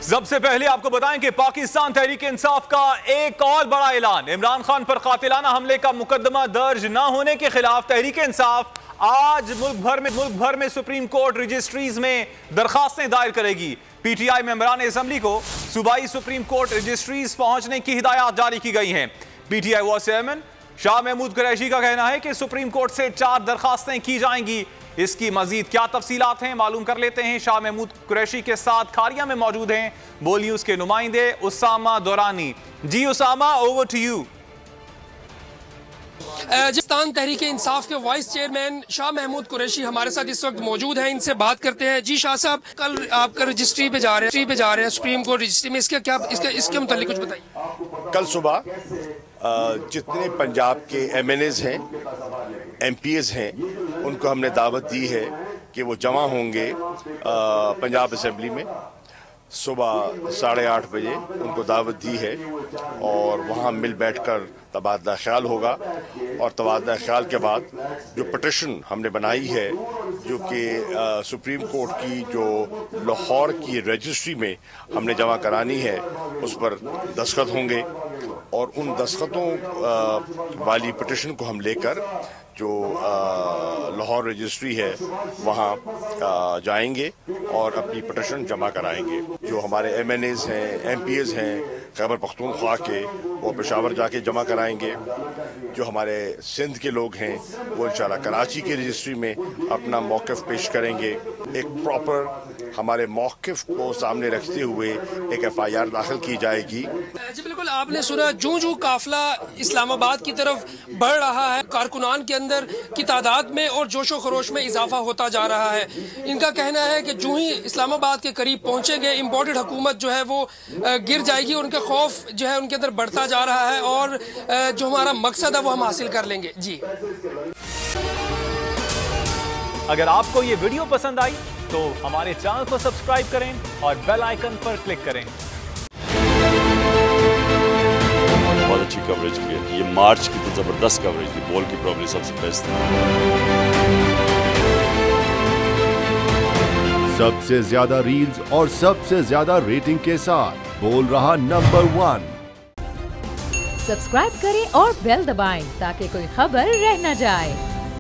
सबसे पहले आपको बताएं कि पाकिस्तान तहरीक इंसाफ का एक और बड़ा ऐलान। इमरान खान पर कातिलाना हमले का मुकदमा दर्ज न होने के खिलाफ तहरीक इंसाफ आज मुल्क भर में सुप्रीम कोर्ट रजिस्ट्रीज में दरखास्तें दायर करेगी। पीटीआई मेंबरान असेंबली को सूबाई सुप्रीम कोर्ट रजिस्ट्रीज पहुंचने की हिदायत जारी की गई हैं। PTI vice chairman Shah Mahmood Qureshi का कहना है कि सुप्रीम कोर्ट से 4 दरखास्तें की जाएंगी। इसकी मजीद क्या तफसीलात हैं मालूम कर लेते हैं। शाह महमूद कुरैशी के साथ खारिया में मौजूद हैं बोल न्यूज के नुमाइंदे उसामा दौरानी। जी Usama, over to you. Pakistan Tehreek Insaf के वाइस चेयरमैन शाह महमूद कुरैशी हमारे साथ इस वक्त मौजूद हैं, इनसे बात करते हैं। जी शाह साहब, कल आपका रजिस्ट्री पे जा रहे हैं सुप्रीम कोर्ट रजिस्ट्री में, इसके मुतालिक कुछ बताइए। कल सुबह जितने पंजाब के MNAs हैं, MPs हैं, उनको हमने दावत दी है कि वो जमा होंगे पंजाब असेंबली में। सुबह 8:30 बजे उनको दावत दी है और वहाँ मिल बैठकर तबादला ख्याल होगा। और तबादला ख्याल के बाद जो पटिशन हमने बनाई है, जो कि सुप्रीम कोर्ट की जो लाहौर की रजिस्ट्री में हमने जमा करानी है, उस पर दस्तखत होंगे और उन दस्तखतों वाली पटिशन को हम लेकर जो लाहौर रजिस्ट्री है वहाँ जाएंगे और अपनी पटिशन जमा कराएंगे। जो हमारे MNAs हैं, MPs हैं खैबर पख्तूनख्वा के, वो पेशावर जाके जमा कराएंगे। जो हमारे सिंध के लोग हैं वो इंशाल्लाह कराची की रजिस्ट्री में अपना मौक़िफ़ पेश करेंगे। एक प्रॉपर हमारे मौक़िफ़ को सामने रखते हुए एक FIR दाखिल की जाएगी। जी बिल्कुल, आपने सुना जूं काफिला इस्लामाबाद की तरफ बढ़ रहा है, कारकुनान के अंदर की तादाद में और जोशो खरोश में इजाफा होता जा रहा है। इनका कहना है कि जो ही इस्लामाबाद के करीब पहुंचेंगे इम्पोर्टेड हुकूमत जो है वो गिर जाएगी। उनका खौफ जो है उनके अंदर बढ़ता जा रहा है और जो हमारा मकसद है वो हम हासिल कर लेंगे। जी, अगर आपको ये वीडियो पसंद आई तो हमारे चैनल को सब्सक्राइब करें और बेल आइकन पर क्लिक करें। बहुत अच्छी कवरेज की, ये मार्च की तो जबरदस्त कवरेज थी, बॉल की प्रॉब्लम सबसे बेस्ट थी। सबसे ज्यादा रील्स और सबसे ज्यादा रेटिंग के साथ बोल रहा नंबर 1। सब्सक्राइब करें और बेल दबाएं ताकि कोई खबर रह न जाए।